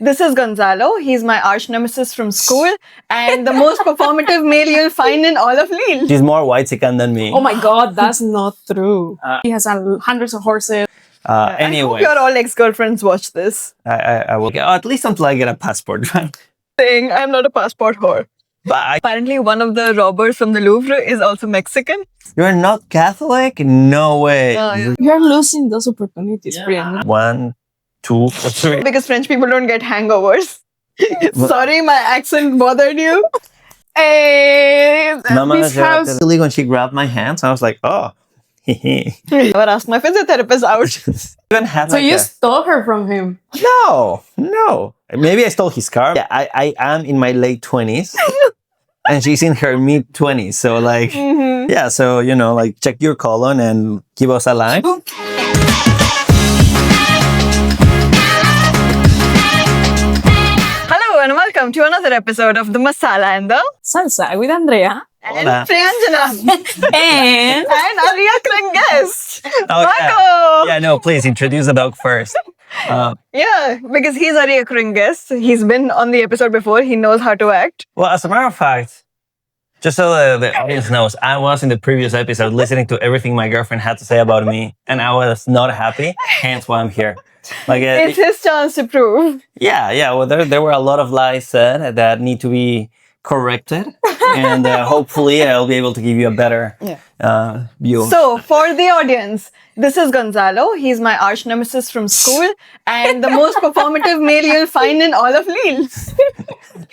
This is Gonzalo. He's my arch nemesis from school and the most performative male you'll find in all of Lille. She's more white-sican than me. Oh my God, that's not true. He has hundreds of horses. Anyway, I hope your all ex-girlfriends watch this. I will get, at least until I get a passport, right? Saying I'm not a passport whore. But Apparently, one of the robbers from the Louvre is also Mexican. you're not Catholic? No way. You're losing those opportunities, Brianna. 1, 2, 3. Because French people don't get hangovers. Sorry, my accent bothered you. Hey, Mama, this house. when she grabbed my hands, I was like, oh. never asked my physiotherapist out. Even had So like you stole her from him. No. Maybe I stole his car. Yeah, I am in my late 20s. And she's in her mid 20s. So like, yeah, so, like check your colon and give us a line. Hello and welcome to another episode of the Masala and Salsa with Andrea. and Hola. Priyanjana. And And our recurring guest, Oh, Marco. yeah, no, please introduce the dog first. Yeah, because he's a recurring guest. He's been on the episode before. He knows how to act. Well, as a matter of fact, just so the audience knows, I was in the previous episode listening to everything my girlfriend had to say about me, and I was not happy. Hence why I'm here. Like, It's his chance to prove. yeah. Well, there were a lot of lies said that need to be corrected, and hopefully I'll be able to give you a better view. So, for the audience, this is Gonzalo. He's my arch nemesis from school and the most performative male you'll find in all of Lille.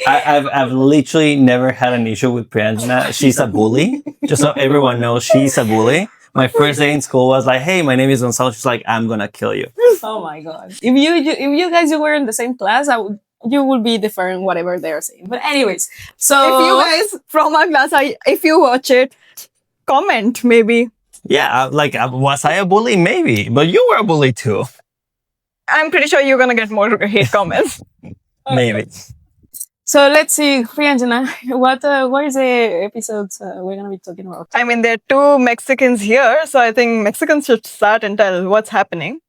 I've literally never had an issue with Priyanjana. She's a bully. Just so everyone knows, she's a bully. My first day in school was like, "Hey, my name is Gonzalo." She's like, "I'm gonna kill you." oh my God, if you guys were in the same class, you would be different whatever they are saying. But anyways, so If you guys from our class, if you watch it, comment maybe. Yeah, like, was I a bully? Maybe, but you were a bully too. I'm pretty sure you're gonna get more hate comments. Maybe. So let's see, Priyanjana, what is the episodes we're gonna be talking about? I mean, there are two Mexicans here, so I think Mexicans should start and tell what's happening.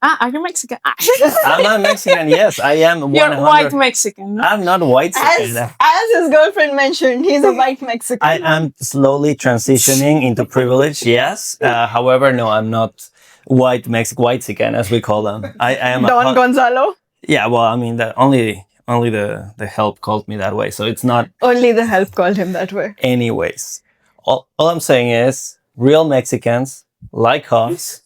Are you Mexican? I'm not Mexican. Yes, I am. 100. You're white Mexican. No? I'm not white. As his girlfriend mentioned, he's a white Mexican. I am slowly transitioning into privilege. Yes. However, no, I'm not white-sican, as we call them. I am Don Gonzalo. Yeah. Well, I mean, only the help called me that way, so it's not. Only the help called him that way. Anyways, all I'm saying is, real Mexicans like us.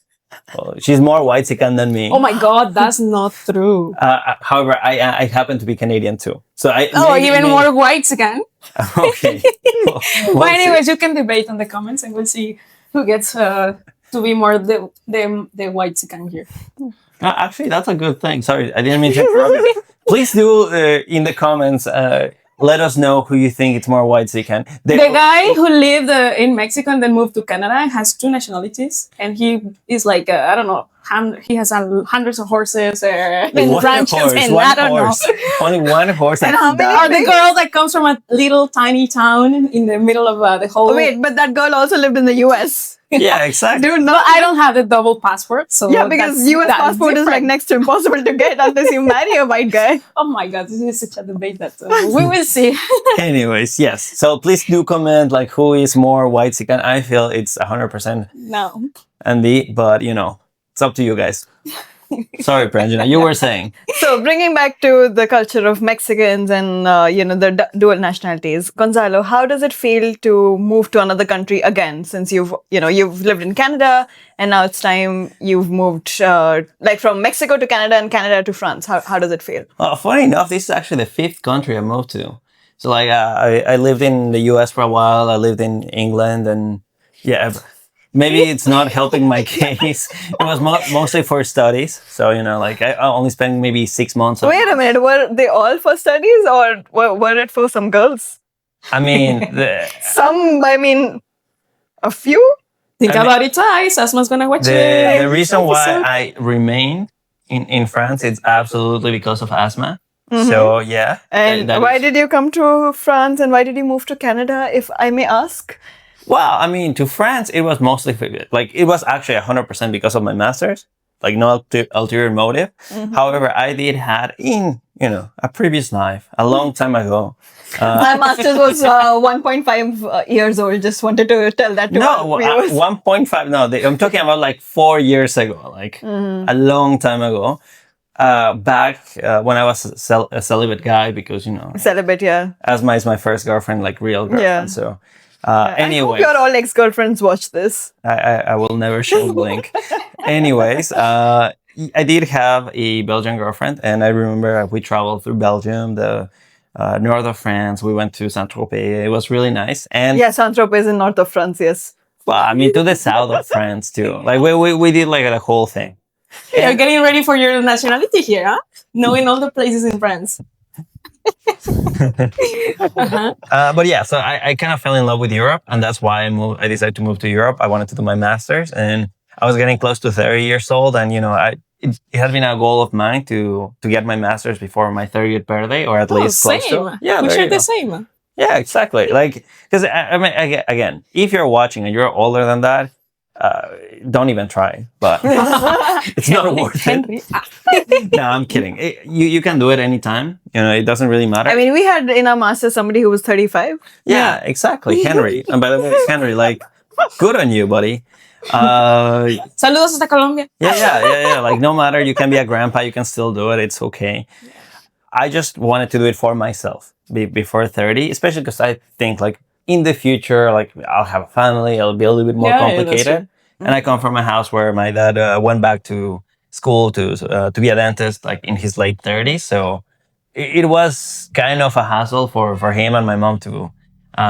She's more white-sican than me. Oh my God, that's not true. However, I happen to be Canadian too. So even more white again. Okay. Well, anyways, you can debate on the comments, and we'll see who gets to be more the white again here. Actually, that's a good thing. Sorry, I didn't mean to interrupt you. Please do in the comments. Let us know who you think it's more white-sican. The guy who lived in Mexico and then moved to Canada has 2 nationalities, and he is like I don't know. He has hundreds of horses and ranches, and I don't know. Only one horse. And how many Or the girl that comes from a little tiny town in the middle of the whole. Wait, but that girl also lived in the US. Yeah, exactly. Dude, No, I don't have the double passport, so yeah, because US that's passport is like different. next to impossible to get unless you marry a white guy. Oh my God, this is such a debate that we will see. Anyways, yes. So please do comment like who is more white-sican. I feel it's 100% No. Andy, but it's up to you guys. Sorry, Priyanjana, you were saying. So bringing back to the culture of Mexicans and the dual nationalities, Gonzalo, how does it feel to move to another country again? Since you've lived in Canada and now it's time you've moved from Mexico to Canada and Canada to France. How does it feel? Funny enough, this is actually the 5th country I moved to. So like I lived in the US for a while. I lived in England, and yeah. Maybe it's not helping my case. It was mostly for studies. So, I only spent maybe 6 months. Wait a minute. Were they all for studies or were it for some girls? I mean, a few? Think about it twice. Asma's gonna watch it. The reason why I remain in France, it's absolutely because of Asma. Mm-hmm. So, yeah. And why did you come to France and why did you move to Canada, if I may ask? Well, I mean, to France, it was mostly, it was actually 100% because of my master's. like no ulterior motive. However, I did had in a previous life, a long time ago. My master's was 1.5 years old. Just wanted to tell that to No, our viewers. 1.5. No, I'm talking about like 4 years ago, like a long time ago. Back when I was a celibate guy, because Celibate, yeah. Asma is my first girlfriend, like real girlfriend. Yeah. So, I anyway, hope your all ex-girlfriends watch this. I will never show Blink. Anyways, I did have a Belgian girlfriend, and I remember we traveled through Belgium, the north of France. We went to Saint-Tropez. It was really nice. And Yeah, Saint-Tropez is in north of France, yes. well, I mean, to the south of France too. Like we did like the whole thing. You're getting ready for your nationality here, huh? Knowing all the places in France. But yeah, so I kind of fell in love with Europe, and that's why I decided to move to Europe. I wanted to do my master's, and I was getting close to 30 years old, and it has been a goal of mine to get my master's before my 30th birthday, or at least close to. Yeah, we share the same. Yeah, exactly. Like, because I mean, again, if you're watching and you're older than that, don't even try. But it's not worth it. No, I'm kidding. You can do it anytime. It doesn't really matter. I mean, we had in our master somebody who was 35. Yeah, exactly. Henry. And by the way, Henry, like, good on you, buddy. Saludos hasta Colombia. Yeah. Like, no matter, you can be a grandpa, you can still do it. It's okay. I just wanted to do it for myself before 30, especially because I think, like, in the future, like, I'll have a family, it'll be a little bit more complicated. And I come from a house where my dad went back to school to be a dentist, like, in his late 30s. So it was kind of a hassle for him and my mom to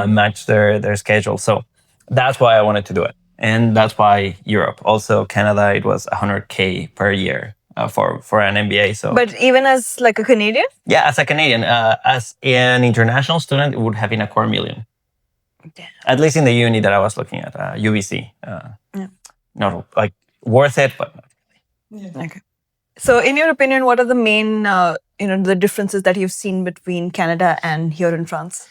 match their schedule. So that's why I wanted to do it. And that's why Europe. Also, Canada, it was $100K per year for an MBA. So, But even as like a Canadian? yeah, as a Canadian, as an international student, it would have been $250,000. Damn. At least in the uni that I was looking at, UBC. Not like worth it, but not really. Okay. So, in your opinion, what are the main, the differences that you've seen between Canada and here in France?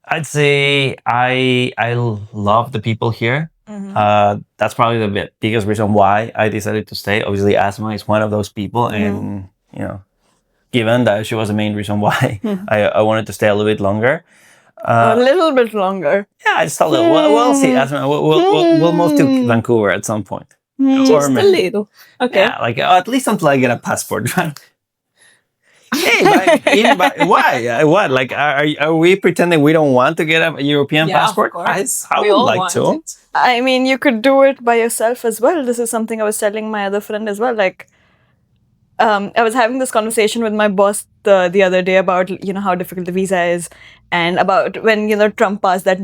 I'd say I love the people here. That's probably the biggest reason why I decided to stay. Obviously, Asma is one of those people, and given that she was the main reason why I wanted to stay a little bit longer. A little bit longer. Yeah, just a little. We'll see, Asma. We'll move to Vancouver at some point. Just a little. Okay. Yeah, like at least until I get a passport, right? Hey, why? What? Like, are we pretending we don't want to get a European passport? Of course. I We would all like want to. it. I mean, you could do it by yourself as well. This is something I was telling my other friend as well. Like, I was having this conversation with my boss the other day about how difficult the visa is, and about when Trump passed that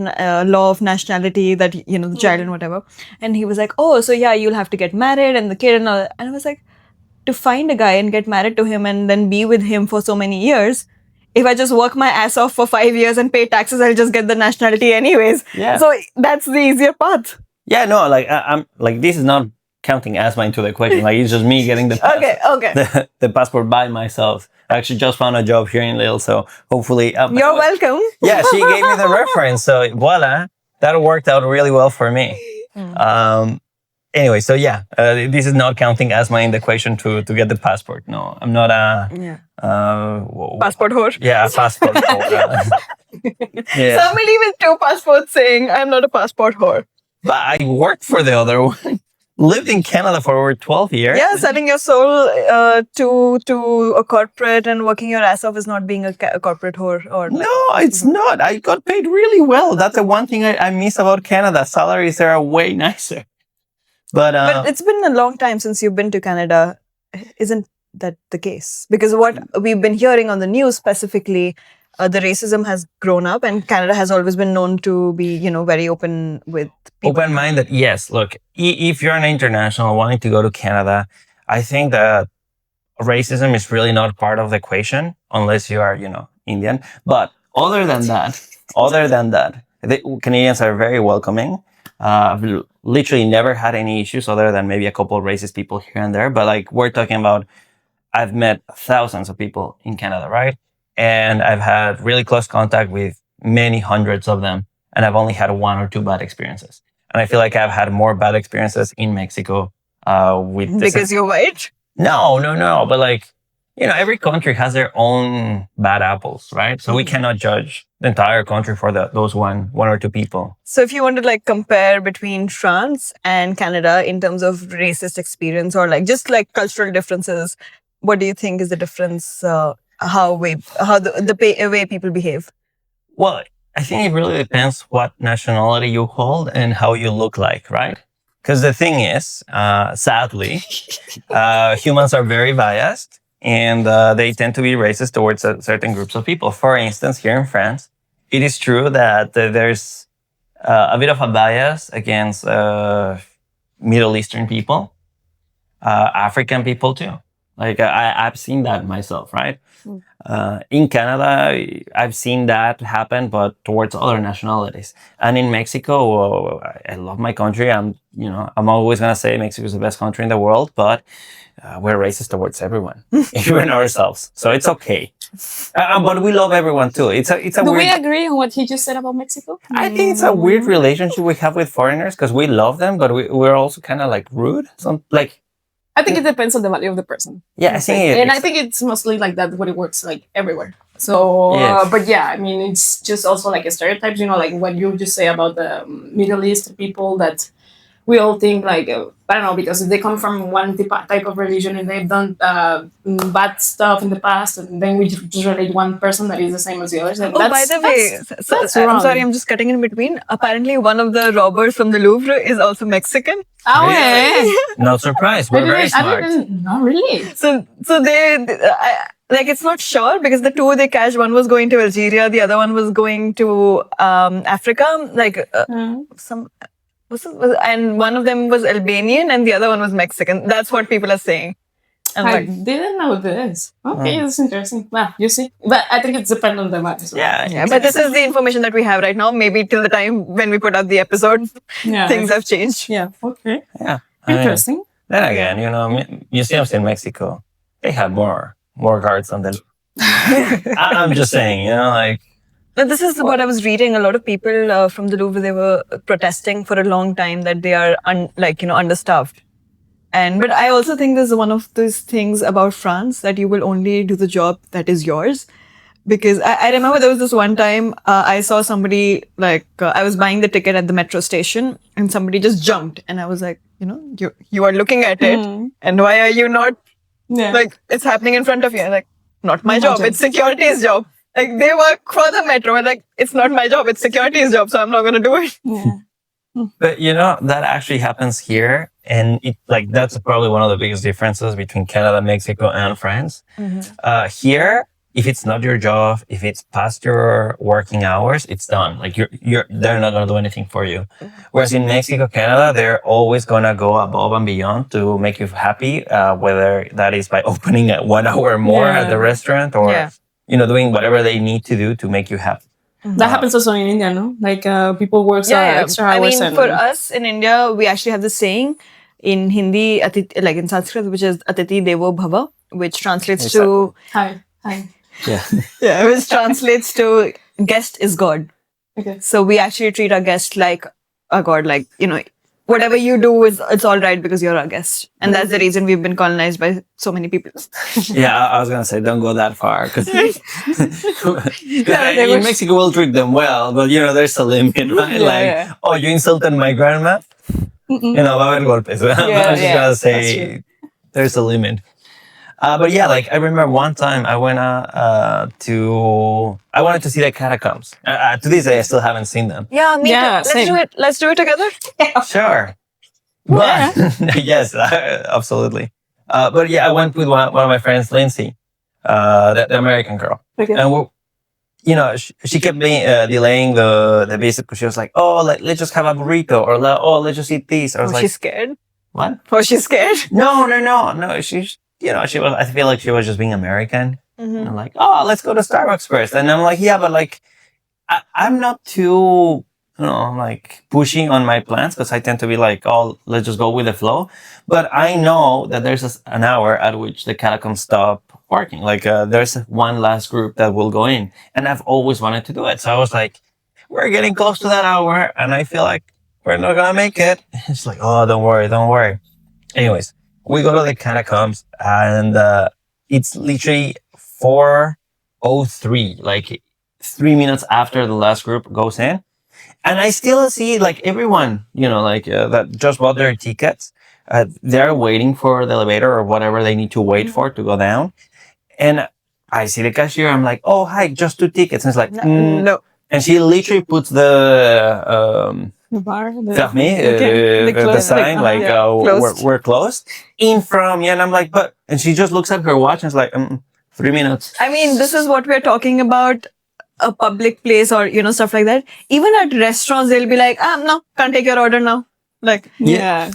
law of nationality, that the child and whatever, and he was like, oh, so yeah, you'll have to get married and the kid and all that. And I was like, to find a guy and get married to him and then be with him for so many years, if I just work my ass off for 5 years and pay taxes, I'll just get the nationality anyways. Yeah. So that's the easier path. Yeah, no, like I'm like, this is not counting Asma into the equation. Like, it's just me getting the Okay. the passport by myself. I actually just found a job here in Lille, so hopefully You're welcome. Yeah, she gave me the reference, so voila, that worked out really well for me. Anyway, so yeah, this is not counting Asma in the equation to get the passport. No, I'm not a Passport whore. Yeah, a passport whore. Yeah, Somebody with 2 passports saying, I'm not a passport whore. but I worked for the other one. Lived in Canada for over 12 years. Yeah, selling your soul to a corporate and working your ass off is not being a corporate whore. Or No, it's not. I got paid really well. That's the one thing I miss about Canada. Salaries there are way nicer. But it's been a long time since you've been to Canada. Isn't that the case? Because what we've been hearing on the news specifically, the racism has grown up, and Canada has always been known to be, very open with people. Open-minded, yes. Look, if you're an international wanting to go to Canada, I think that racism is really not part of the equation unless you are, Indian. But other than that, the Canadians are very welcoming. I've literally never had any issues other than maybe a couple of racist people here and there. But like, we're talking about, I've met thousands of people in Canada, right? And I've had really close contact with many hundreds of them. And I've only had 1 or 2 bad experiences. And I feel like I've had more bad experiences in Mexico with Because you're white? No. But like, every country has their own bad apples, right? So we cannot judge the entire country for those one or two people. So if you want to like compare between France and Canada in terms of racist experience or like just like cultural differences, what do you think is the difference? How the way people behave? Well, I think it really depends what nationality you hold and how you look like, right? Because the thing is, sadly, humans are very biased and they tend to be racist towards certain groups of people. For instance, here in France, it is true that there's a bit of a bias against Middle Eastern people, African people too. Like I've seen that myself, right? In Canada, I've seen that happen, but towards other nationalities. And in Mexico, I love my country. I'm always gonna say Mexico is the best country in the world, but we're racist towards everyone, even ourselves. So it's okay. But we love everyone too. It's a Do weird. we agree on what he just said about Mexico? I think it's a weird relationship we have with foreigners because we love them, but we're also kind of like rude. I think it depends on the value of the person. Yeah, I think I think it's mostly like that when it works like everywhere. So, Yes. but yeah, I mean, it's just also like a stereotypes, like what you just say about the Middle East people that we all think like, I don't know, because they come from one type of religion and they've done bad stuff in the past, and then we just relate one person that is the same as the others. And Oh, by the way, that's I'm wrong. sorry, I'm just cutting in between. Apparently, one of the robbers from the Louvre is also Mexican. Oh, Really? yeah. no surprise. We're very smart. Not really. So like it's not sure because the two they catch, one was going to Algeria, the other one was going to Africa. Like some. And one of them was Albanian and the other one was Mexican. That's what people are saying. And I like, didn't know this. Okay, that's interesting. Well, you see. But I think it's dependent on the matter. So. Yeah. but this is the information that we have right now. Maybe till the time when we put out the episode, Yeah. things have changed. Yeah. Okay. Yeah. I mean, Interesting. then again, museums in Mexico, they have more guards than the. I'm just saying, like. But this is what I was reading. A lot of people from the Louvre, they were protesting for a long time that they are understaffed. But I also think there's one of those things about France that you will only do the job that is yours. Because I remember there was this one time I saw somebody I was buying the ticket at the metro station and somebody just jumped and I was like, you are looking at it and why are you not it's happening in front of you? Like, not my job. It's security's job. Like, they work for the metro. And like, it's not my job. It's security's job. So I'm not going to do it. Yeah. But that actually happens here. And that's probably one of the biggest differences between Canada, Mexico, and France. Here, if it's not your job, if it's past your working hours, it's done. Like they're not going to do anything for you. Whereas in Mexico, Canada, they're always going to go above and beyond to make you happy, whether that is by opening 1 hour more at the restaurant or, doing whatever they need to do to make you happy. That happens also in India, no? Like people work extra hours. I mean, for us in India, we actually have the saying in Hindi, like in Sanskrit, which is Atiti Devo Bhava, which translates to... Hi. Yeah. Which translates to guest is God. Okay. So we actually treat our guest like a God, like, whatever you do it's all right because you're our guest. And that's the reason we've been colonized by so many people. Yeah, I was going to say, don't go that far. Because in Mexico, we'll treat them well, but, there's a limit, right? Oh, you insulted my grandma? Va a haber golpes. I was just going to say, there's a limit. But yeah, I remember one time I went I wanted to see the catacombs. To this day, I still haven't seen them. Yeah, me too. Let's do it together. Sure. But, yes, absolutely. But yeah, I went with one of my friends, Lindsay, the American girl. Okay. And she kept delaying the visit because she was like, oh, let's just have a burrito, or let's just eat this. I was like, she's scared? What? Was she scared? No. She was. I feel like she was just being American. And I'm like, oh, let's go to Starbucks first. And I'm like, yeah, but I'm not too, pushing on my plans because I tend to be like, oh, let's just go with the flow. But I know that there's an hour at which the catacombs stop working. There's one last group that will go in, and I've always wanted to do it. So I was like, we're getting close to that hour, and I feel like we're not gonna make it. It's like, oh, don't worry. Anyways, we go to the catacombs and it's literally 4:03, like 3 minutes after the last group goes in. And I still see like everyone, like that just bought their tickets. They're waiting for the elevator or whatever they need to wait for to go down. And I see the cashier. I'm like, oh, hi, just 2 tickets. And it's like, No. And she literally puts The bar. fermé, Okay. the sign, like, closed. we're closed in from, and I'm like, but, and she just looks at her watch and is like, 3 minutes. I mean, this is what we're talking about, a public place or, stuff like that. Even at restaurants, they'll be like, no, can't take your order now. Like, Yeah.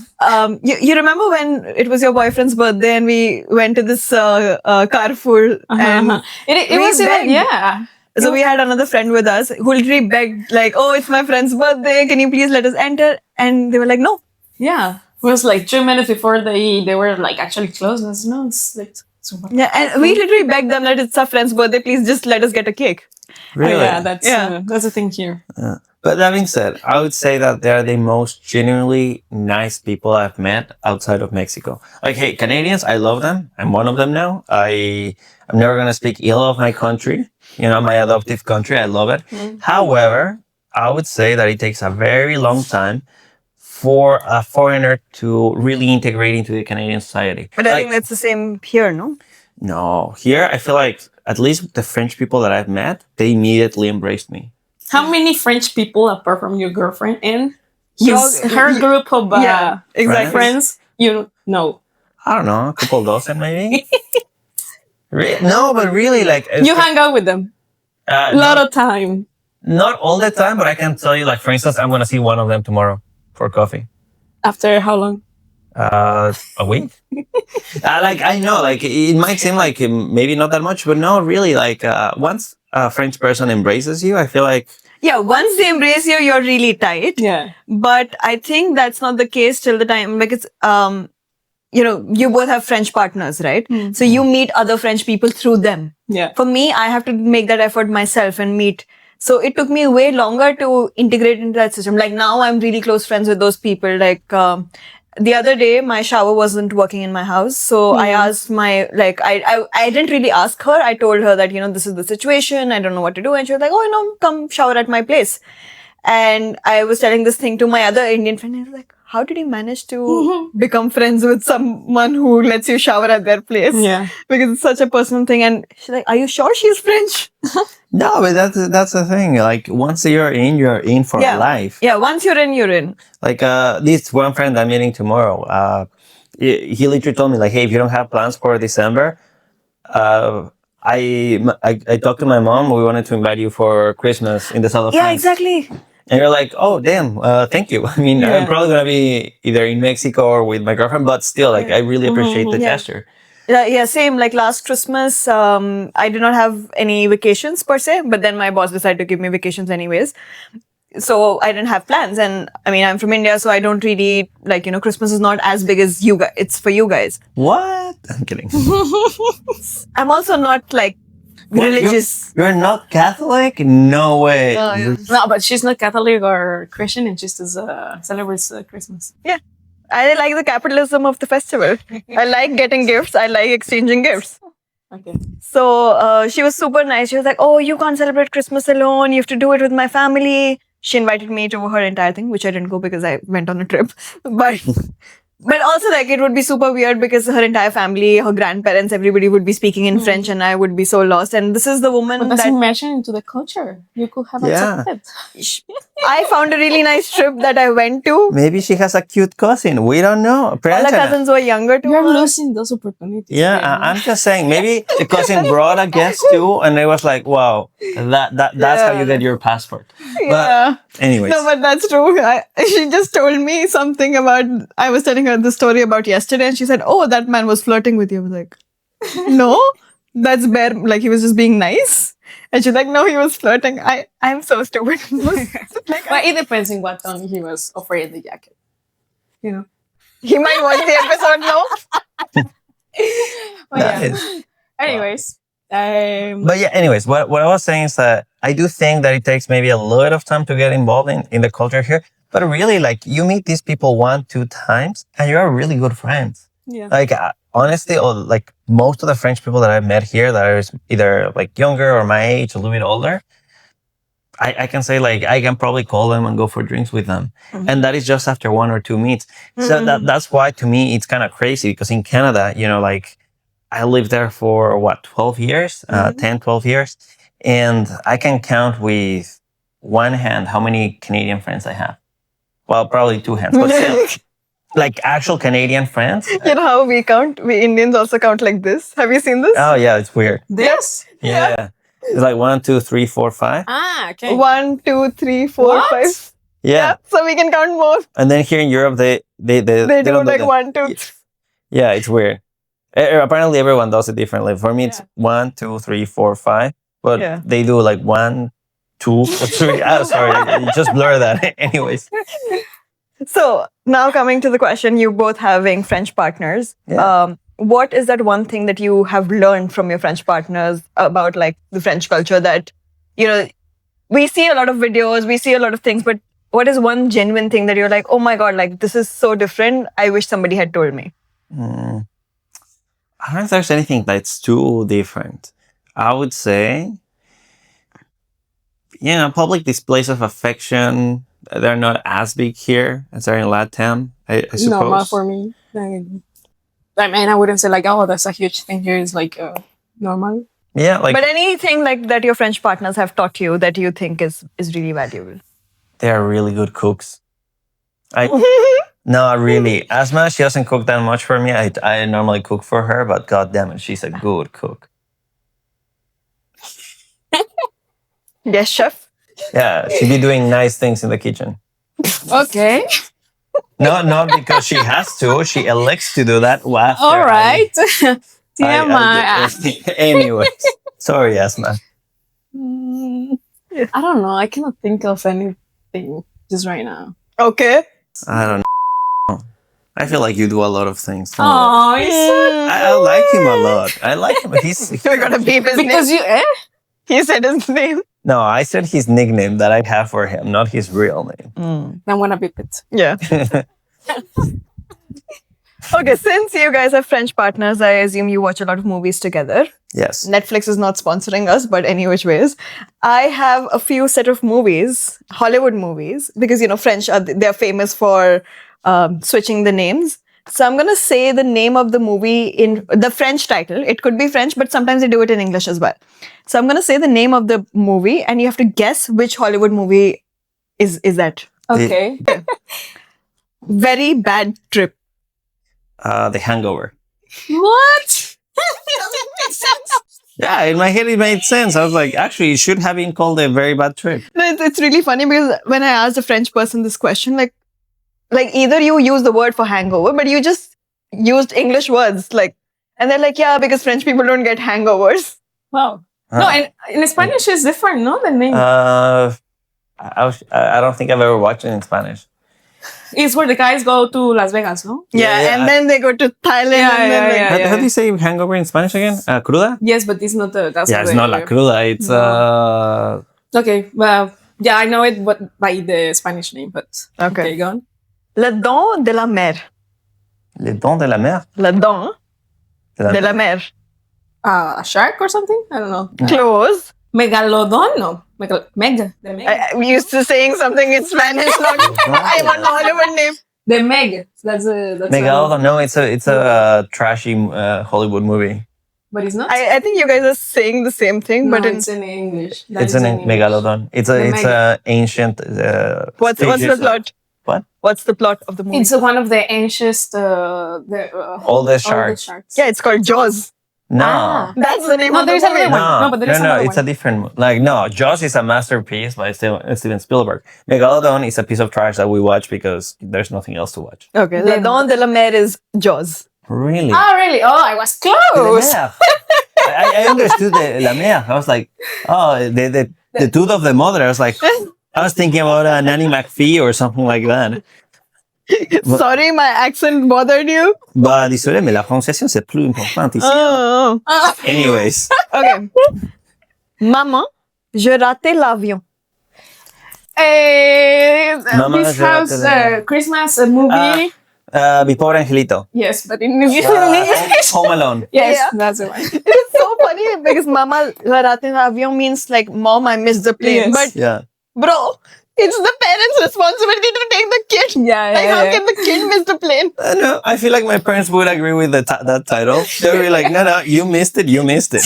you remember when it was your boyfriend's birthday and we went to this Carrefour and It we was even, begged. yeah. So we had another friend with us who literally begged like, oh, it's my friend's birthday. Can you please let us enter? And they were like, no. Yeah. It was like 2 minutes before they were like actually closed. I was, no, it's like super. Yeah, and we literally begged them that it's our friend's birthday. Please just let us get a cake. Really? Yeah, that's a thing here. But that being said, I would say that they're the most genuinely nice people I've met outside of Mexico. Like, hey, Canadians, I love them. I'm one of them now. I'm never going to speak ill of my country, my adoptive country. I love it. However, I would say that it takes a very long time for a foreigner to really integrate into the Canadian society. But I Like, think that's the same here, no? no, here I feel like at least the French people that I've met, they immediately embraced me. How many French people, apart from your girlfriend and Your- her group of Yeah, exactly. friends, you know? I don't know, a couple dozen maybe. No, but really, like You hang out with them a lot of time. not all the time, but I can tell you, like for instance, I'm gonna see one of them tomorrow for coffee. After how long? A week. Like I know, like it might seem like maybe not that much, but no, really, like once a French person embraces you, I feel like Yeah, once they embrace you, you're really tight. Yeah. But I think that's not the case till the time, like it's, you both have French partners, right? So you meet other French people through them. Yeah. For me, I have to make that effort myself and meet. So it took me way longer to integrate into that system. Like now I'm really close friends with those people. Like, the other day, my shower wasn't working in my house. So I asked I didn't really ask her. I told her that, this is the situation. I don't know what to do. And she was like, oh, come shower at my place. And I was telling this thing to my other Indian friend. I was like, how did you manage to become friends with someone who lets you shower at their place? Yeah. Because it's such a personal thing. And she's like, are you sure she's French? no, but that's the thing. Like once you're in for life. Yeah, once you're in, you're in. Like this one friend I'm meeting tomorrow, he literally told me like, hey, if you don't have plans for December, I talked to my mom. We wanted to invite you for Christmas in the south of Yeah, France. exactly. And you're like, oh damn, thank you. I mean, I'm probably gonna be either in Mexico or with my girlfriend, but still, like, I really appreciate the gesture. Yeah, same. Like last Christmas, I did not have any vacations per se, but then my boss decided to give me vacations anyways. So I didn't have plans. And I mean, I'm from India, so I don't really, like, Christmas is not as big as you guys. It's for you guys. What? I'm kidding. I'm also not like religious. You're not Catholic? No way. Oh, yeah. No, but she's not Catholic or Christian, and she just celebrates Christmas. Yeah. I like the capitalism of the festival. I like getting gifts. I like exchanging gifts. Okay. So she was super nice. She was like, oh, you can't celebrate Christmas alone. You have to do it with my family. She invited me to her entire thing, which I didn't go because I went on a trip. But also, like, it would be super weird because her entire family, her grandparents, everybody would be speaking in French and I would be so lost. And this is the woman But that's that immersion into the culture. You could have accepted. I found a really nice trip that I went to. Maybe she has a cute cousin. We don't know. All her Pranchana. cousins were younger to You're her. losing those opportunities. Yeah, I'm just saying. Maybe the cousin brought a guest too, and it was like, wow, that's how you get your passport. Yeah. But anyways, No, but that's true. She just told me something about, I was telling her the story about yesterday and she said, oh, that man was flirting with you. I was like, no, that's bare, like he was just being nice. And she's like, no, he was flirting. I'm so stupid. Like, But it depends on what tone he was offering the jacket. You know? he might watch the episode now. But that yeah. is- Anyways. But yeah, anyways, what I was saying is that I do think that it takes maybe a little bit of time to get involved in the culture here. But really, like, you meet these people 1, 2 times and you're really good friends. Yeah. Like, honestly, like most of the French people that I've met here that are either like younger or my age, a little bit older, I can say, like, I can probably call them and go for drinks with them. Mhm. And that is just after 1 or 2 meets. So that's why, to me, it's kind of crazy, because in Canada, like, I lived there for 12 years, 10, 12 years. And I can count with one hand how many Canadian friends I have. Well, probably 2 hands, but still, like, actual Canadian friends. You know how we count? We Indians also count like this. Have you seen this? Oh, yeah, it's weird. This? Yeah. It's like 1, 2, 3, 4, 5. Ah, okay. 1, 2, 3, 4, What? 5. Yeah. So we can count more. And then here in Europe, they They do don't like that. 1, 2. Yeah, it's weird. Apparently, everyone does it differently. For me, it's 1, 2, 3, 4, 5. But Yeah. they do like 1, 2, 3. Sorry, just blur that. Anyways. So now coming to the question, you both having French partners. Yeah. What is that one thing that you have learned from your French partners about like the French culture that, we see a lot of videos, we see a lot of things, but what is one genuine thing that you're like, oh my God, like this is so different. I wish somebody had told me. I don't know if there's anything that's too different. I would say, public displays of affection, they're not as big here as they're in LATAM, I suppose. Normal for me. I mean, I wouldn't say like, oh, that's a huge thing here. It's like normal. Yeah, like, But anything like that your French partners have taught you that you think is really valuable? they're really good cooks. No, really. Asma, she doesn't cook that much for me. I normally cook for her, but god damn it, she's a good cook. Yes, chef. Yeah, she be doing nice things in the kitchen. Okay. Not because she has to. She elects to do that. Wow. All right. TMI. Anyways, sorry, Asma. I don't know. I cannot think of anything just right now. Okay. I don't know. I feel like you do a lot of things. Oh, I like him a lot. I like him. We're gonna beep his because name. you He said his name. No, I said his nickname that I have for him, not his real name. I wanna beep it. Yeah. Okay, since you guys are French partners, I assume you watch a lot of movies together. Yes. Netflix is not sponsoring us, but any which ways. I have a few set of movies, Hollywood movies, because, French, they're famous for switching the names. So I'm going to say the name of the movie in the French title. It could be French, but sometimes they do it in English as well. So I'm going to say the name of the movie and you have to guess which Hollywood movie is that. Okay. Very Bad Trip. The Hangover. What? Yeah, in my head it made sense. I was like, actually, it should have been called A Very Bad Trip. No, it's really funny because when I asked a French person this question, like either you use the word for hangover, but you just used English words, and they're like, yeah, because French people don't get hangovers. Wow. No, and in Spanish it's different, no? The name. I don't think I've ever watched it in Spanish. It's where the guys go to Las Vegas, no? Yeah, and then they go to Thailand. How do you say hangover in Spanish again? Cruda? Yes, but it's not the. That's Yeah, it's not la cruda. It's Okay, well, yeah, I know it, but by the Spanish name. But okay, go on. Le Don de la Mer. Les Dents de la Mer. Le Don de la Mer. A shark or something? I don't know. Close. Megalodon? No. The Meg. We used to saying something in Spanish. I want the Hollywood name. The Meg. That's Megalodon. No, it's a trashy Hollywood movie. But it's not. I think you guys are saying the same thing, No, but it's in English. It's an Megalodon. It's a ancient. What's the plot? What? What's the plot of the movie? It's one of the ancient. Oldest sharks. Yeah, it's called Jaws. No. That's the name of the there's movie. another one. No, but there is another it's one. a different. Jaws is a masterpiece by Steven Spielberg. Megalodon is a piece of trash that we watch because there's nothing else to watch. Okay, Le Don de la Mer is Jaws. Really? Oh, really? Oh, I was close. I understood la mer. I was like, oh, the tooth of the mother. I was like, I was thinking about Nanny McPhee or something like that. Sorry, my accent bothered you? Bah, désolé, mais la prononciation, c'est plus important ici. Oh. Anyways. Okay. Maman, je raté l'avion. Mamá, This house llévatela. Christmas movie. Mi pobre angelito. Yes, but in English. Home Alone. Yes, Yeah. that's the one. It's so funny because Mama la raat mein avion means like mom, I missed the plane. Yes. But Yeah. bro, it's the parents' responsibility to take the kid. Yeah, Like how can the kid miss the plane? No, I feel like my parents would agree with that title. They would be like, no, you missed it. You missed it.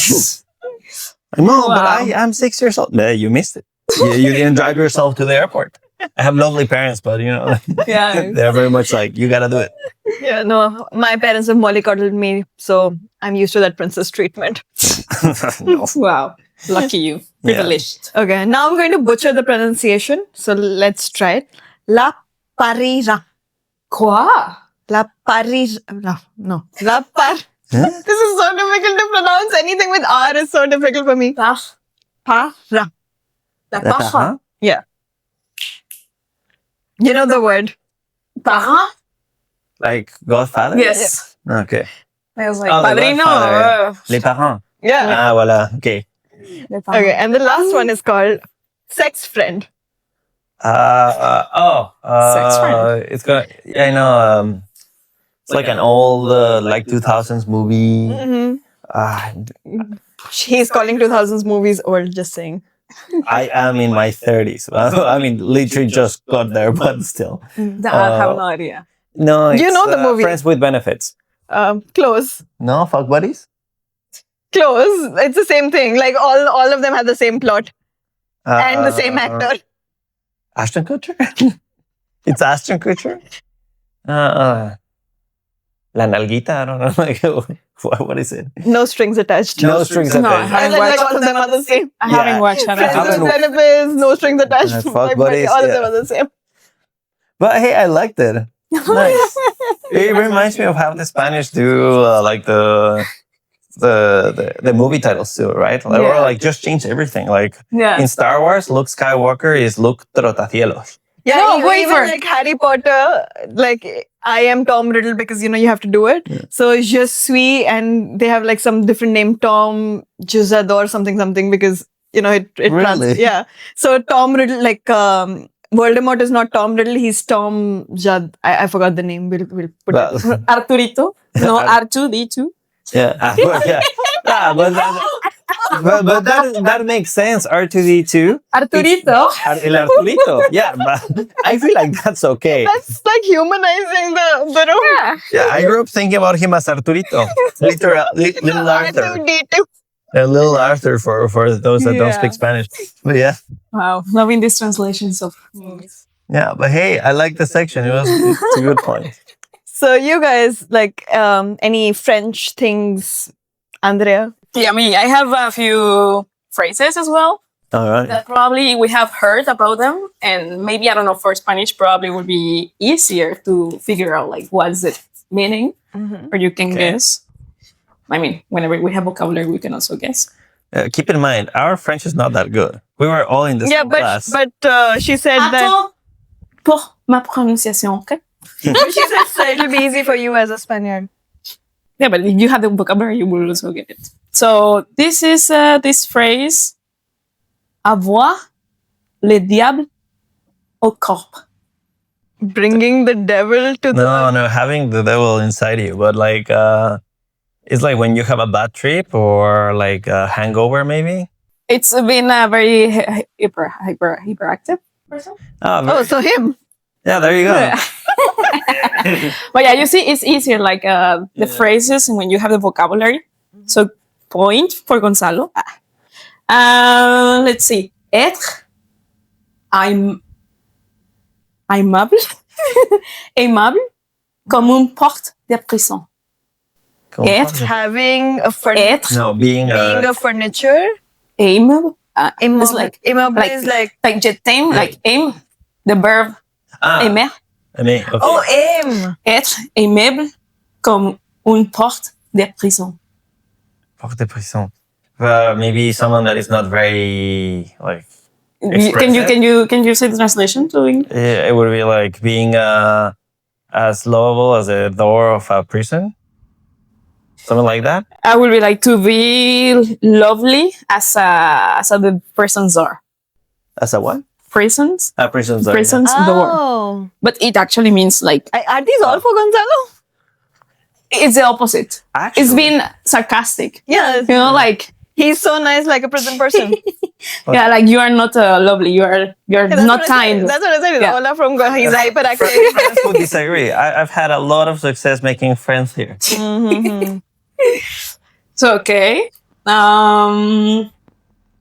No, but Wow. I'm 6 years old. No, you missed it. You didn't drive yourself to the airport. I have lovely parents, but Yeah. they're very much like, you gotta do it. Yeah, no, my parents have mollycoddled me, so I'm used to that princess treatment. No. Wow. Lucky you. Yeah. Privileged. Okay, now I'm going to butcher the pronunciation, so let's try it. La parira. Quoi? La parira. No. La par. Huh? This is so difficult to pronounce. Anything with R is so difficult for me. Par. Para. La paja. Yeah. You know the word. Parent? Like Godfather? Yes. Okay. I was like, Oh, the padrino. Godfather. Les parents. Yeah. Ah, voilà. Okay. Le parent. Okay, and the last one is called sex friend. Sex friend. It's gonna. Yeah, I know. It's like an old, like 2000s movie. Mm-hmm. Ah, He's calling 2000s movies old, just saying. I am in my 30s. I mean, literally just got there, but still. I have no idea. No, You it's, know the movie. Friends with Benefits. Close. No, fuck buddies. Close. It's the same thing. Like all of them have the same plot and the same actor. Ashton Kutcher. It's Ashton Kutcher. La nalguita. I don't know. Like, what is it? No strings attached. No strings No, attached. I And then, like all of them are the same. I Yeah. haven't watched that. I Friends haven't with wa- benefits, no strings attached. Fuck Like, buddies, all of yeah. them are the same. But hey, I liked it. Nice. It reminds me of how the Spanish do like the movie titles too, right? Like, Yeah. Or like just change everything. Like Yeah. in Star Wars, Luke Skywalker is Luke Trotacielos. Yeah, No, even, wait even for- like Harry Potter, like I am Tom Riddle because you have to do it. Yeah. So Je suis, and they have like some different name, Tom Juzador something because it Really? yeah. So Tom Riddle, like Voldemort is not Tom Riddle, he's Tom Jad. I forgot the name. We'll put Well, it. Arturito. No, R2D2. yeah, yeah. Ah, but that makes sense. R2D2. Arturito. El Arturito. Yeah, but I feel like that's okay. That's like humanizing the role. Yeah. Yeah, I grew up thinking about him as Arturito. Little Arthur. R2D2. Little Arthur for those that don't Yeah. speak Spanish. But yeah. Wow. Loving these translations of movies. Yeah, but hey, I like the section. It's a good point. So you guys like any French things, Andrea? Yeah, me. I have a few phrases as well All right. that probably we have heard about them, and maybe I don't know, for Spanish probably would be easier to figure out like what's the meaning, or you can Okay. guess. I mean, whenever we have vocabulary, we can also guess. Keep in mind, our French is not that good. We were all in the Yeah, same class. but she said that Attends pour ma prononciation, okay? she said so it'll be easy for you as a Spaniard. Yeah, but if you have the vocabulary, you will also get it. So this is this phrase: avoir le diable au corps. Bringing the devil to the no, having the devil inside you. But like, it's like when you have a bad trip or like a hangover, maybe. It's been a very hyperactive person. Oh, so him. Yeah, there you go. Yeah. But yeah, you see, it's easier, like the phrases when you have the vocabulary. So, point for Gonzalo. Let's see. Être aimable. Aimable comme une porte de prison. Être. Having a Être. No, being a furniture. Aimable. It's Like like, immobile like- is like like je t'aime, like aim, the verb aimer. I mean, okay. oh aim. Être aimable comme une porte de prison. Porte de prison. Maybe someone that is not very like. Can Expressive. you say the translation to English? It would be like being as lovable as a door of a prison. Something like that. I would be like to be lovely as the persons are. As a what? prisons. Prisons. Prisons door. Oh. But it actually means like Are these all for Gonzalo? it's the opposite. Actually, It's been sarcastic. Yeah. You know, like He's so nice, like a prison person. yeah, like you are not lovely. You're That's not what I said. kind. That's what I said. Yeah. Ola from he's hyperactive. friends would disagree. I've had a lot of success making friends here. Mhm. So okay.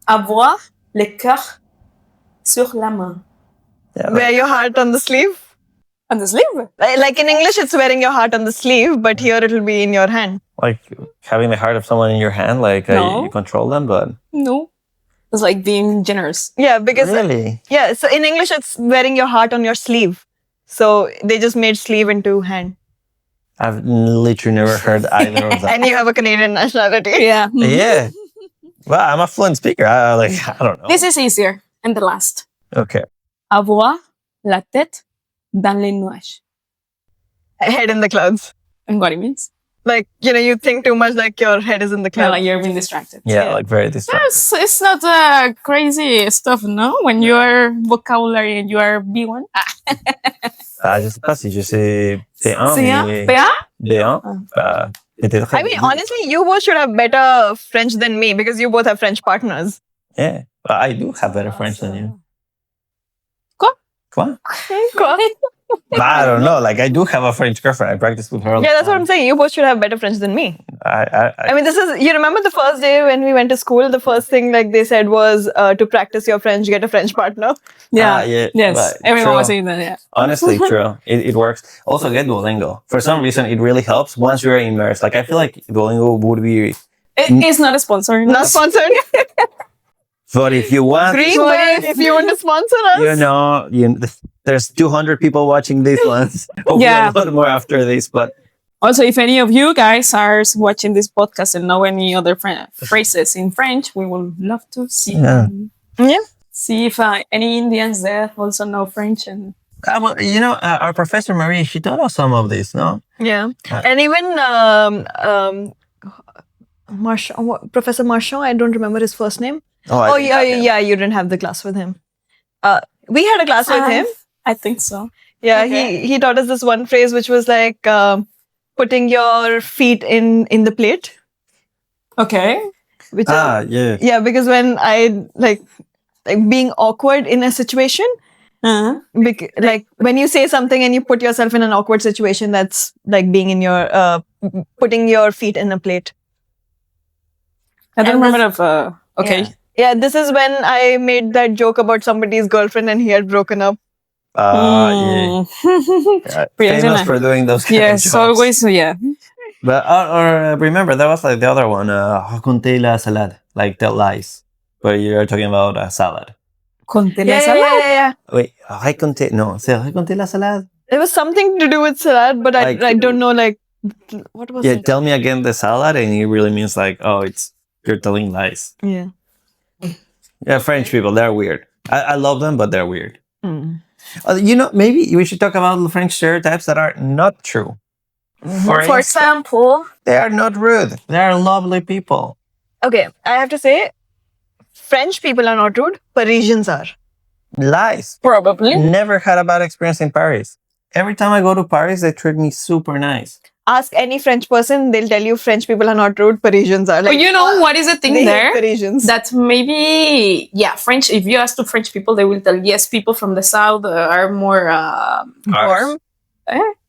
Avoir le cœur sur la main. Yeah, Wear your heart on the sleeve. On the sleeve. Like in English, it's wearing your heart on the sleeve, but here it'll be in your hand. like having the heart of someone in your hand, like No. you control them, but No. It's like being generous. Yeah, because really, yeah. So in English, it's wearing your heart on your sleeve. So they just made sleeve into hand. I've literally never heard either of that. And you have a Canadian nationality. Yeah. Yeah, well, I'm a fluent speaker. I don't know. This is easier. And the last. Okay. Avoir la tête dans les nuages. Head in the clouds. And what it means? Like, you think too much, like your head is in the Yeah, clouds. like you're being distracted. Yeah, like very distracting. It's not crazy stuff, no? When your vocabulary and you are B1. Je sais pas si je sais P1, C1? mais P1? B1. J'étais très I mean, bon. honestly, you both should have better French than me because you both have French partners. Yeah, well, I do have better French than you. Quoi? Quoi? Quoi? I don't know. Like I do have a French girlfriend. I practice with her. All the Yeah, that's what time. I'm saying. You both should have better French than me. I I mean, you remember the first day when we went to school, the first thing like they said was to practice your French, get a French partner. Yeah. yeah. Yes. but Everyone true. was saying that, yeah. Honestly, true. It works. Also, get Duolingo. For some reason, it really helps once you're immersed. Like I feel like Duolingo would be. It's not a sponsor. Not sponsored. But if you want, Greenberg, if you want to sponsor us. there's 200 people watching these ones. Hopefully Yeah. a lot more after this. But Also, if any of you guys are watching this podcast and know any other phrases in French, we would love to see Yeah. them. Yeah. See if any Indians there also know French. And our professor Marie, she taught us some of this. No. Yeah. And even Professor Marchand, I don't remember his first name. Oh, yeah, you didn't have the class with him. We had a class with him. I think so. Yeah, Okay. he taught us this one phrase which was like putting your feet in the plate. Okay. Which Yeah. yeah, because when I like being awkward in a situation, Uh-huh. like when you say something and you put yourself in an awkward situation, that's like being in your putting your feet in a plate. I don't And remember of. Okay. Yeah, this is when I made that joke about somebody's girlfriend and he had broken up. Yeah. Famous for doing those kind of Yes, jokes. always, yeah. But or remember, that was like the other one. Raconter la salade, like tell lies. But you're talking about a salad. Conté la Yeah, salade. yeah. Wait, raconter? No, c'est raconter la salade. It was something to do with salad, but Like- I don't know like what was Yeah, it? tell me again the salad, and it really means like, oh, you're telling lies. Yeah. Yeah, French people, they're weird. I love them, but they're weird. Mm. Maybe we should talk about French stereotypes that are not true. For For instance, example, they are not rude. They are lovely people. okay, I have to say, French people are not rude. Parisians are. Lies. Probably. Never had a bad experience in Paris. Every time I go to Paris, they treat me super nice. Ask any French person, they'll tell you French people are not rude. Parisians are. But Like you know what is the thing they hate there? Parisians. That maybe, yeah, French, if you ask to French people, they will tell, yes, people from the south are more, Warm?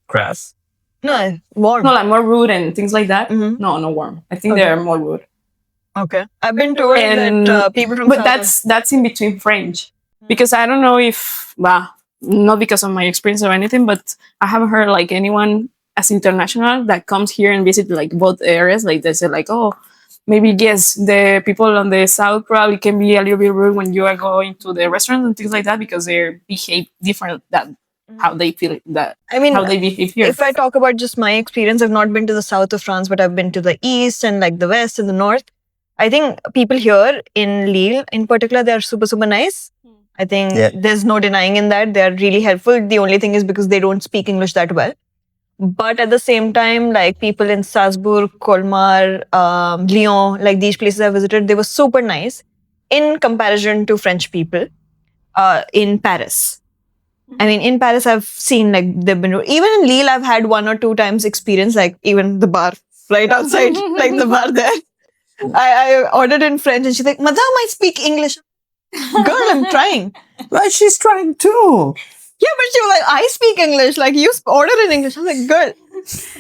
Crass. No, warm. no, like more rude and things like that. Mhm. No, no warm. I think Okay. they are more rude. Okay, I've been told And- that people from But south that's in between French. Because I don't know if, not because of my experience or anything, but I haven't heard like anyone as international that comes here and visit like both areas. Like they say like, oh, maybe yes, the people on the south probably can be a little bit rude when you are going to the restaurant and things like that because they behave different than how they feel that I mean, how they behave here. if I talk about just my experience, I've not been to the south of France, but I've been to the east and like the west and the north. I think people here in Lille, in particular, they're super, super nice. I think Yeah. there's no denying in that. They're really helpful. The only thing is because they don't speak English that well. But at the same time, like people in Strasbourg, Colmar, Lyon, like these places I visited, they were super nice in comparison to French people. in Paris. I mean, in Paris, I've seen like they've been even in Lille. I've had 1 or 2 times experience, like even the bar right outside, like the bar there. I ordered in French, and she's like, "Madame, I speak English." Girl, I'm trying. But she's trying too. Yeah, but she was like, "I speak English. Like you order in English." I was like, "Girl."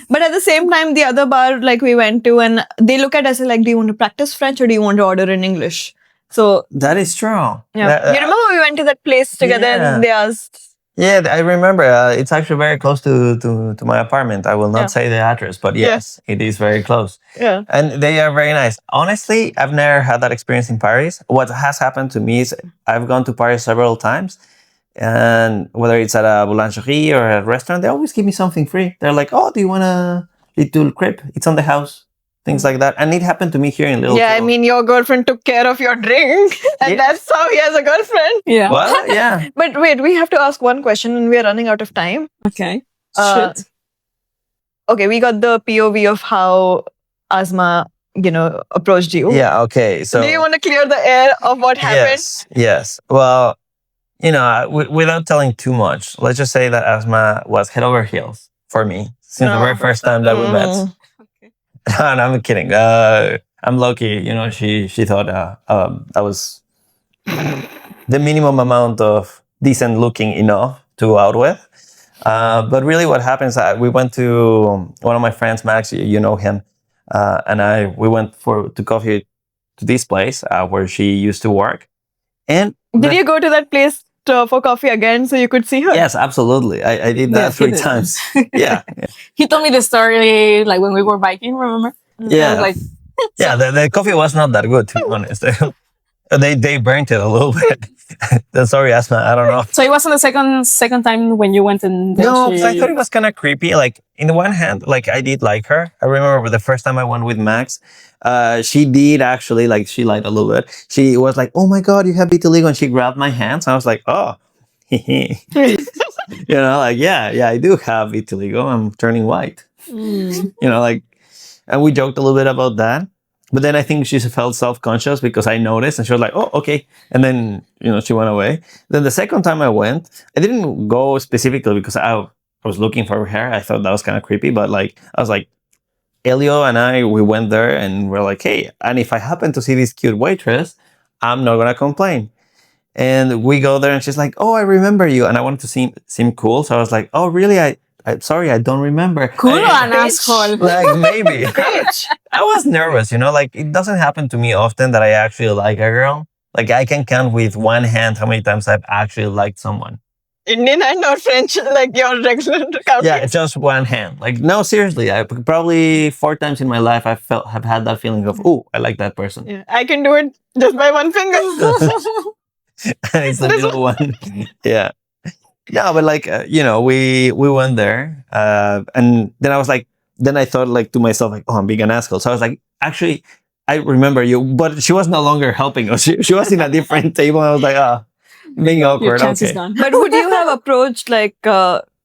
But at the same time, the other bar like we went to, and they look at us like, "Do you want to practice French or do you want to order in English?" So That is true. yeah, you remember we went to that place together, Yeah. and they asked. Yeah, I remember. It's actually very close to my apartment. I will not Yeah. say the address, but yes, it is very close. Yeah. And they are very nice. Honestly, I've never had that experience in Paris. What has happened to me is I've gone to Paris several times, and whether it's at a boulangerie or a restaurant, they always give me something free. They're like, "Oh, do you want a little crepe? It's on the house." Things like that. And it happened to me here in Little. Yeah, I mean, your girlfriend took care of your drink, and Yeah. that's how he has a girlfriend. Yeah. Well, yeah. But wait, we have to ask one question, and we are running out of time. Okay. Uh, Shit. Okay, we got the POV of how Asma, approached you. Yeah, okay. So Do you want to clear the air of what happened? Yes. Well, without telling too much, let's just say that Asma was head over heels for me since the No. very first time that we met. Mm. No, I'm kidding. I'm lucky. She thought I was the minimum amount of decent looking enough to go out with. But really, what happens? We went to one of my friends, Max. You know him, and we went to coffee to this place where she used to work. And Did you go to that place for coffee again so you could see her? Yes, absolutely. I did that Yes, he 3 did. times. Yeah, He told me the story like when we were biking, remember? I yeah. was like, Yeah, the coffee was not that good, to be honest. They burnt it a little bit. Sorry, Asma. I don't know. so it wasn't the second time when you went and No, 'cause I thought it was kind of creepy. Like, in the one hand, like I did like her. I remember the first time I went with Max, she did actually like she lied a little bit. She was like, "Oh my god, you have vitiligo," and she grabbed my hands. I was like, "Oh." Like yeah, I do have vitiligo. I'm turning white. Like, and we joked a little bit about that. But then I think she felt self-conscious because I noticed, and she was like, "Oh, okay." And then she went away. Then the second time I went, I didn't go specifically because I was looking for her. I thought that was kind of creepy, but like I was like, Elio and we went there, and we're like, "Hey," and if I happen to see this cute waitress, I'm not gonna complain. And we go there, and she's like, "Oh, I remember you," and I wanted to seem cool, so I was like, "Oh, really? I'm sorry, I don't remember." cool or And- an asshole. like maybe. I was nervous, like it doesn't happen to me often that I actually like a girl. Like I can count with one hand how many times I've actually liked someone. Indian and or French, like your regular count. Yeah, it's just one hand. Like no, seriously, I probably 4 times in my life have had that feeling of, "Oh, I like that person." Yeah, I can do it just by one finger. And it's the little one. Yeah. Yeah, but like we went there, and then I was like, then I thought like to myself like, "Oh, I'm being an asshole." So I was like, actually, I remember you, but she was no longer helping us. She was in a different table. And I was like, being Your awkward. chance is Okay. gone. But would you have approached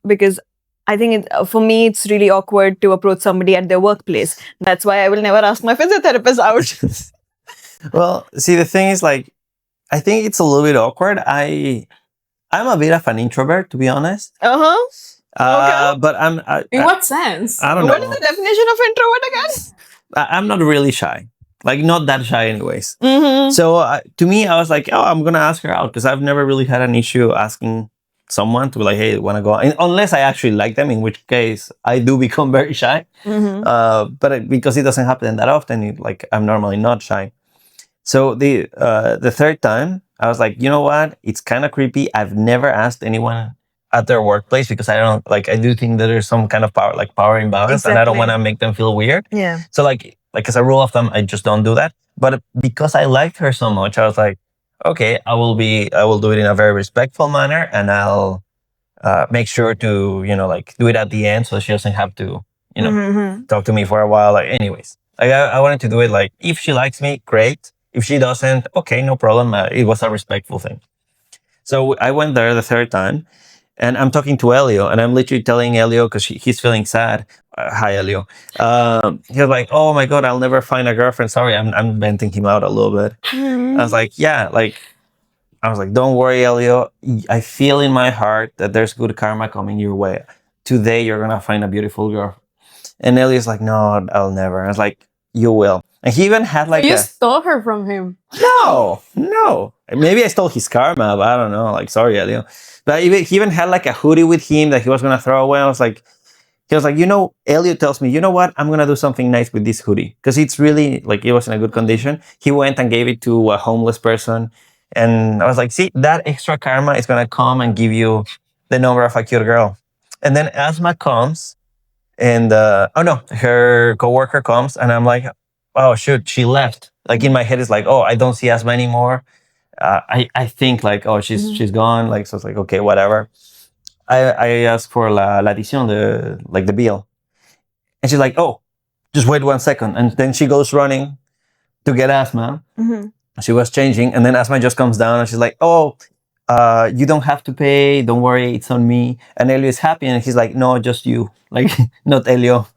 because I think for me it's really awkward to approach somebody at their workplace. That's why I will never ask my physiotherapist out. Well, see, the thing is like, I think it's a little bit awkward. I'm a bit of an introvert, to be honest. Okay. But In what sense? I don't know. What is the definition of introvert again? I'm not really shy. Like not that shy, anyways. Mm-hmm. So to me, I was like, "Oh, I'm gonna ask her out," because I've never really had an issue asking someone to be like, "Hey, wanna go?" Unless I actually like them, in which case I do become very shy. Mm-hmm. But because it doesn't happen that often, I'm normally not shy. So the third time, I was like, you know what? It's kind of creepy. I've never asked anyone at their workplace because I don't like. I do think that there's some kind of power imbalance, and I don't Exactly. want to make them feel weird. Yeah. So like as a rule of thumb, I just don't do that. But because I liked her so much, I was like, okay, I will do it in a very respectful manner, and I'll make sure to do it at the end so she doesn't have to Mm-hmm. talk to me for a while. Like anyways, like I wanted to do it like if she likes me, great. If she doesn't, okay, no problem. It was a respectful thing. So I went there the third time, and I'm talking to Elio, and I'm literally telling Elio because he's feeling sad. Hi, Elio. He was like, "Oh my god, I'll never find a girlfriend." Sorry, I'm venting him out a little bit. I was like, "Yeah, like I was like, don't worry, Elio. I feel in my heart that there's good karma coming your way. Today, you're going to find a beautiful girl. And Elio's like, no, I'll never. I was like, you will. And he even had like You stole her from him. No. Maybe I stole his karma, but I don't know. Like, sorry, Elio. But he even had like a hoodie with him that he was going to throw away. I was like, he was like, Elliot tells me, you know what? I'm going to do something nice with this hoodie. Because it's really, like, it was in a good condition. He went and gave it to a homeless person. And I was like, see, that extra karma is going to come and give you the number of a cute girl. And then Asma comes and, her coworker comes and I'm like, oh, shoot, she left. Like in my head, it's like, oh, I don't see Asma anymore. I think like, oh, she's gone. Like, so it's like, okay, whatever. I asked for la adición, the bill. And she's like, oh, just wait 1 second. And then she goes running to get Asma. Mm-hmm. She was changing. And then Asma just comes down and she's like, oh, you don't have to pay. Don't worry, it's on me. And Elio is happy. And he's like, no, just you. Like, not Elio.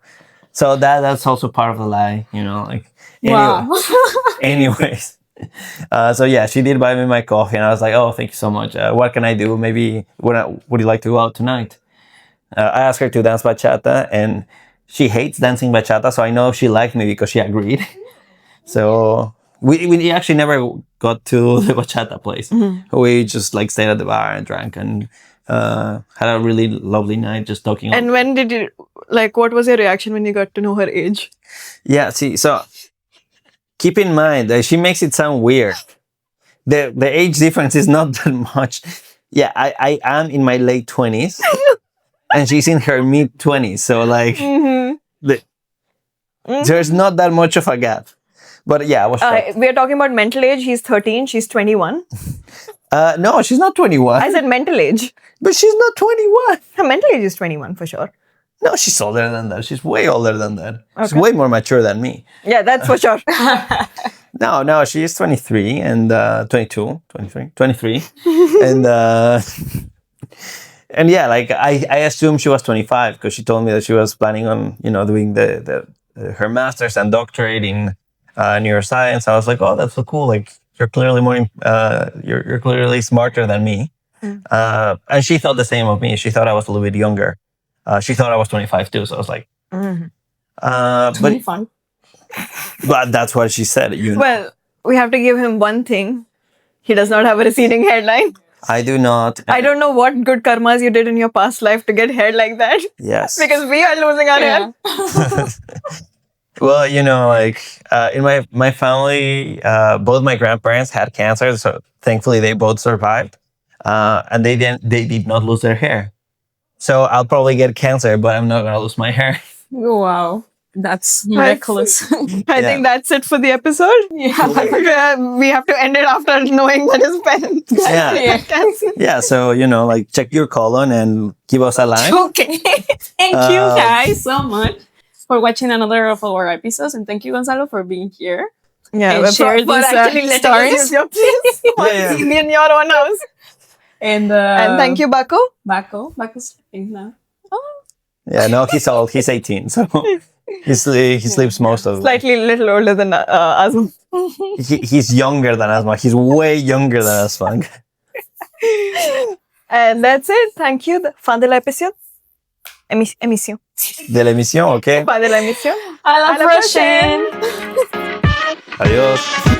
So that's also part of the lie, like. Wow. Anyways. So yeah, she did buy me my coffee, and I was like, "Oh, thank you so much. What can I do? Maybe would you like to go out tonight?" I asked her to dance bachata, and she hates dancing bachata, so I know she liked me because she agreed. So we actually never got to the bachata place. Mm-hmm. We just like stayed at the bar and drank and had a really lovely night just talking. And when did you what was your reaction when you got to know her age? Yeah, see, so. Keep in mind that she makes it sound weird. The age difference is not that much. Yeah, I am in my late 20s and she's in her mid 20s. So like, there's not that much of a gap. But yeah, I was shocked. We are talking about mental age. He's 13. She's 21. No, she's not 21. I said mental age. But she's not 21. Her mental age is 21 for sure. No, she's older than that. She's way older than that. Okay. She's way more mature than me. Yeah, that's for sure. No, she is 23 and 22, 23. and and yeah, like I assumed she was 25 because she told me that she was planning on, doing her master's and doctorate in neuroscience. I was like, oh, that's so cool. Like you're clearly you're clearly smarter than me. And she thought the same of me. She thought I was a little bit younger. She thought I was 25 too, so I was like, 25. But that's what she said. Well, we have to give him one thing. He does not have a receding hairline. I do not. I don't know what good karmas you did in your past life to get hair like that. Yes. Because we are losing our hair. Well, in my family, both my grandparents had cancer, so thankfully they both survived. And they did not lose their hair. So I'll probably get cancer, but I'm not going to lose my hair. Wow. That's miraculous. I think that's it for the episode. Yeah. We have to end it after knowing that his parents got cancer. Yeah, so, check your colon and give us a line. Okay. Thank you guys so much for watching another of our episodes. And thank you, Gonzalo, for being here. Yeah, and share these stories. In your own house. And thank you, Baco. Baco's sleeping now. Oh. Yeah, no, he's old. He's 18, so he sleeps most of the Slightly little older than Asma. He's younger than Asma. He's way younger than Asma. And that's it. Thank you. Fin de l'émission. Émission. De l'émission, ok. Fin de l'émission. À la prochaine. Adiós.